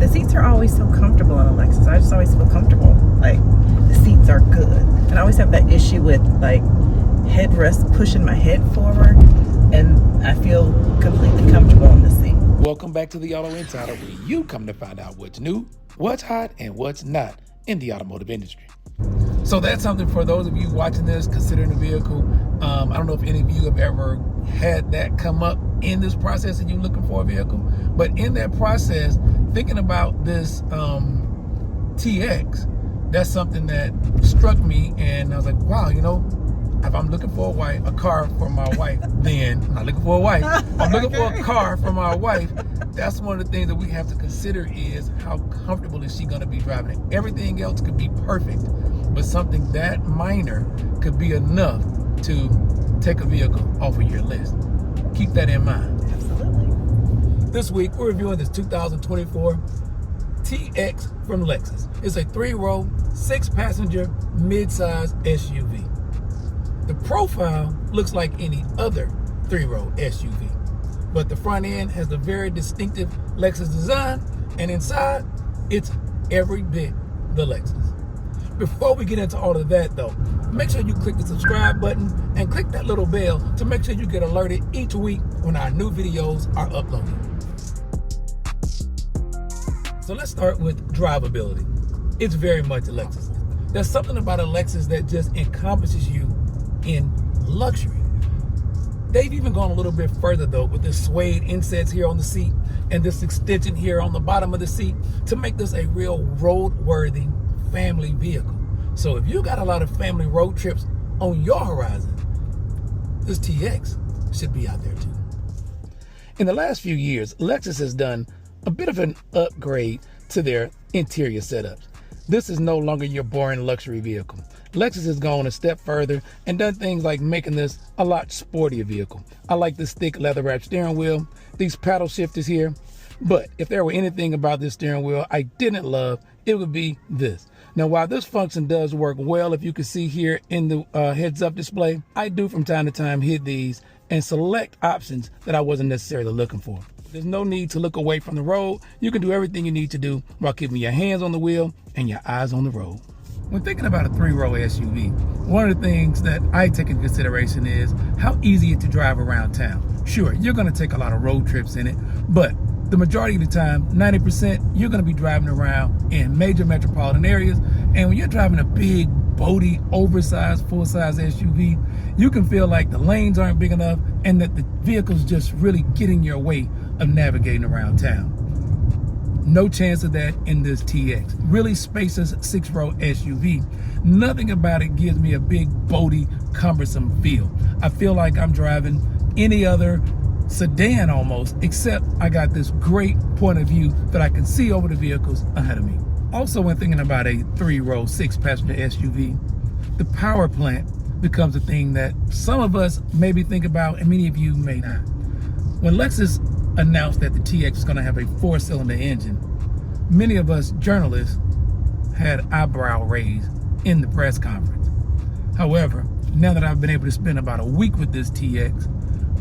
The seats are always so comfortable in a Lexus. I just always feel comfortable. Like, the seats are good. And I always have that issue with, like, headrest pushing my head forward. And I feel completely comfortable in the seat. Welcome back to the AutoNsider, where you come to find out what's new, what's hot, and what's not in the automotive industry. So that's something for those of you watching this, considering the vehicle. I don't know if any of you have ever had that come up in this process and you're looking for a vehicle, but in that process, thinking about this TX, that's something that struck me, and I was like, wow, you know, if I'm looking for a car for my wife, then I'm not looking for a wife. I'm looking for a car for my wife. That's one of the things that we have to consider is how comfortable is she going to be driving it. Everything else could be perfect, but something that minor could be enough to take a vehicle off of your list. Keep that in mind. Absolutely. This week, we're reviewing this 2024 TX from Lexus. It's a 3-row, 6-passenger, mid-size SUV. The profile looks like any other 3-row SUV, but the front end has the very distinctive Lexus design, and inside, it's every bit the Lexus. Before we get into all of that though, make sure you click the subscribe button and click that little bell to make sure you get alerted each week when our new videos are uploaded. So let's start with drivability. It's very much a Lexus. There's something about a Lexus that just encompasses you in luxury. They've even gone a little bit further though with this suede insets here on the seat and this extension here on the bottom of the seat to make this a real road-worthy family vehicle. So if you got a lot of family road trips on your horizon, this TX should be out there too. In the last few years, Lexus has done a bit of an upgrade to their interior setups. This is no longer your boring luxury vehicle. Lexus has gone a step further and done things like making this a lot sportier vehicle. I like this thick leather wrapped steering wheel, these paddle shifters here, but if there were anything about this steering wheel I didn't love, it would be this. Now, while this function does work well, if you can see here in the heads-up display, I do from time to time hit these and select options that I wasn't necessarily looking for. There's no need to look away from the road. You can do everything you need to do while keeping your hands on the wheel and your eyes on the road. When thinking about a 3-row SUV, one of the things that I take into consideration is how easy it is to drive around town. Sure, you're going to take a lot of road trips in it, but the majority of the time, 90%, you're going to be driving around in major metropolitan areas. And when you're driving a big, boaty, oversized, full-size SUV, you can feel like the lanes aren't big enough and that the vehicle's just really getting your way of navigating around town. No chance of that in this TX. Really spacious 6-row SUV. Nothing about it gives me a big, boaty, cumbersome feel. I feel like I'm driving any other sedan almost, except I got this great point of view that I can see over the vehicles ahead of me. Also, when thinking about a 3-row, 6-passenger SUV, the power plant becomes a thing that some of us maybe think about and many of you may not. When Lexus announced that the TX is going to have a 4-cylinder engine, many of us journalists had eyebrow raised in the press conference. However, now that I've been able to spend about a week with this TX,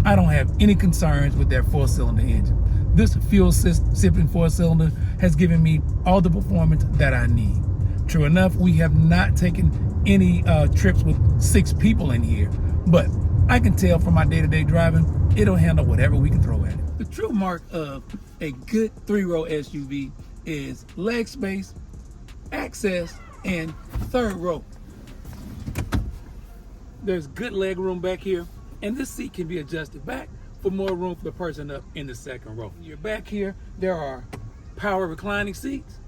I don't have any concerns with that 4-cylinder engine. This fuel-sipping 4-cylinder has given me all the performance that I need. True enough, we have not taken any trips with 6 people in here, but I can tell from my day-to-day driving, it'll handle whatever we can throw at it. The true mark of a good 3-row SUV is leg space, access, and 3rd row. There's good leg room back here, and this seat can be adjusted back for more room for the person up in the 2nd row. You're back here, there are power reclining seats,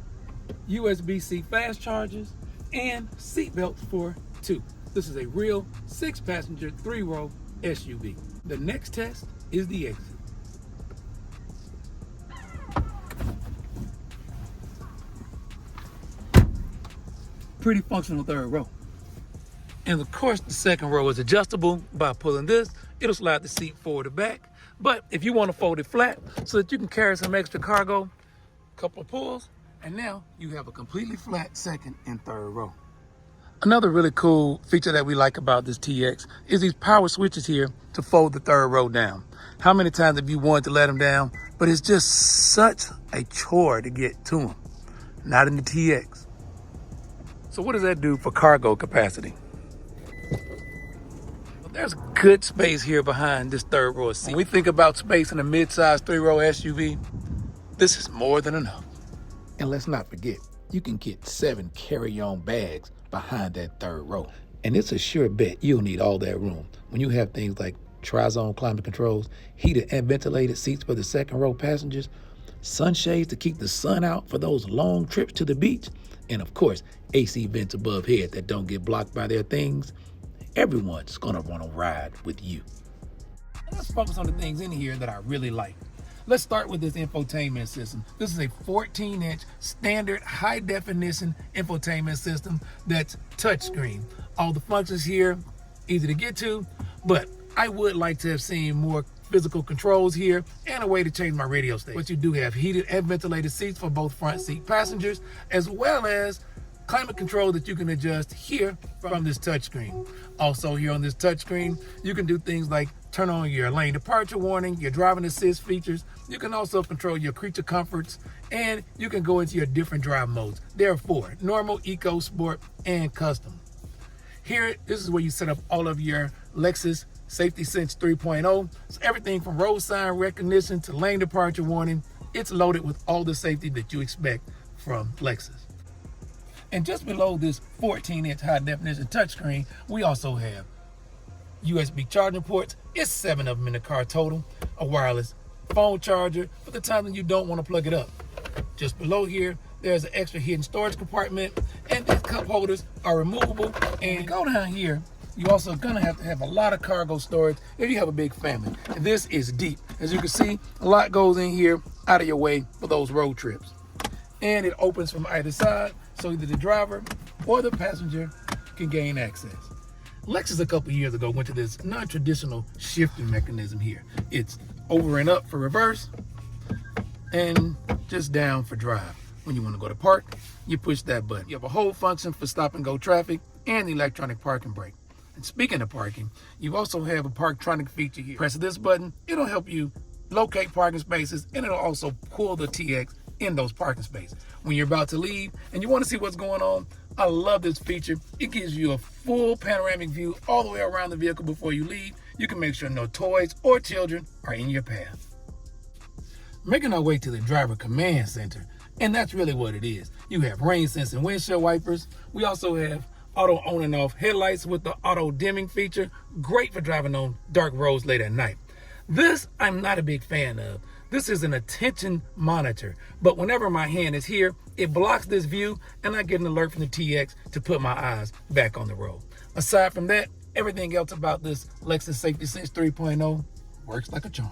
USB-C fast chargers, and seat belts for 2. This is a real 6-passenger 3-row SUV. The next test is the exit. Pretty functional 3rd row. And of course, the 2nd row is adjustable. By pulling this, it'll slide the seat forward or back. But if you want to fold it flat so that you can carry some extra cargo, couple of pulls, and now you have a completely flat 2nd and 3rd row. Another really cool feature that we like about this TX is these power switches here to fold the 3rd row down. How many times have you wanted to let them down? but it's just such a chore to get to them. Not in the TX. So what does that do for cargo capacity? Well, there's good space here behind this third row of seats. When we think about space in a mid-size 3-row SUV, this is more than enough. And let's not forget, you can get 7 carry-on bags behind that third row. And it's a sure bet you'll need all that room when you have things like tri-zone climate controls, heated and ventilated seats for the second row passengers, sunshades to keep the sun out for those long trips to the beach, and of course, AC vents above head that don't get blocked by their things. Everyone's gonna want to ride with you. Let's focus on the things in here that I really like. Let's start with this infotainment system. This is a 14-inch standard high-definition infotainment system that's touchscreen. All the functions here, easy to get to, but I would like to have seen more physical controls here and a way to change my radio station. But you do have heated and ventilated seats for both front seat passengers, as well as climate control that you can adjust here from this touchscreen. Also here on this touchscreen, you can do things like turn on your lane departure warning, your driving assist features. You can also control your creature comforts, and you can go into your different drive modes. There are 4: normal, eco, sport, and custom. Here, this is where you set up all of your Lexus Safety Sense 3.0. So everything from road sign recognition to lane departure warning, it's loaded with all the safety that you expect from Lexus. And just below this 14-inch high-definition touchscreen, we also have USB charging ports. It's 7 of them in the car total. A wireless phone charger for the time that you don't want to plug it up. Just below here, there's an extra hidden storage compartment, and these cup holders are removable. And go down here, you're also gonna have to have a lot of cargo storage if you have a big family. And this is deep. As you can see, a lot goes in here out of your way for those road trips. And it opens from either side, so either the driver or the passenger can gain access. Lexus a couple years ago went to this non-traditional shifting mechanism here. It's over and up for reverse and just down for drive. When you want to go to park, you push that button. You have a hold function for stop and go traffic and the electronic parking brake. And speaking of parking, you also have a Parktronic feature here. Press this button, it'll help you locate parking spaces, and it'll also pull the TX in those parking spaces. When you're about to leave and you want to see what's going on, I love this feature. It gives you a full panoramic view all the way around the vehicle before you leave. You can make sure no toys or children are in your path. Making our way to the driver command center, and that's really what it is. You have rain sensing windshield wipers. We also have auto on and off headlights with the auto dimming feature. Great for driving on dark roads late at night. This I'm not a big fan of. This is an attention monitor, but whenever my hand is here, it blocks this view and I get an alert from the TX to put my eyes back on the road. Aside from that, everything else about this Lexus Safety Sense 3.0 works like a charm.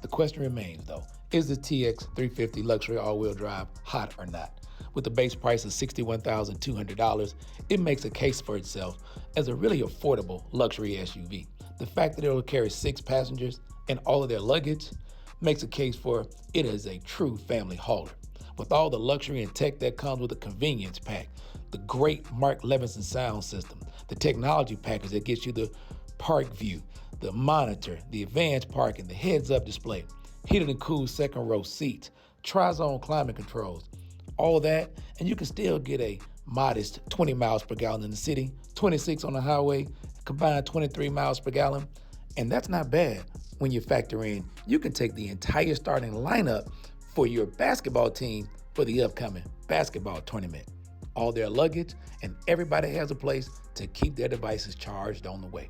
The question remains though, is the TX350 luxury all-wheel drive hot or not? With the base price of $61,200, it makes a case for itself as a really affordable luxury SUV. The fact that it will carry 6 passengers and all of their luggage makes a case for it as a true family hauler. With all the luxury and tech that comes with a convenience pack, the great Mark Levinson sound system, the technology package that gets you the park view, the monitor, the advanced parking, the heads-up display, heated and cooled second row seats, tri-zone climate controls, all that, and you can still get a modest 20 miles per gallon in the city, 26 on the highway, combined 23 miles per gallon, and that's not bad. When you factor in, you can take the entire starting lineup for your basketball team for the upcoming basketball tournament. All their luggage, and everybody has a place to keep their devices charged on the way.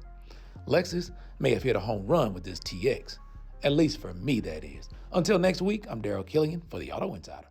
Lexus may have hit a home run with this TX. At least for me, that is. Until next week, I'm Daryl Killian for the Auto Insider.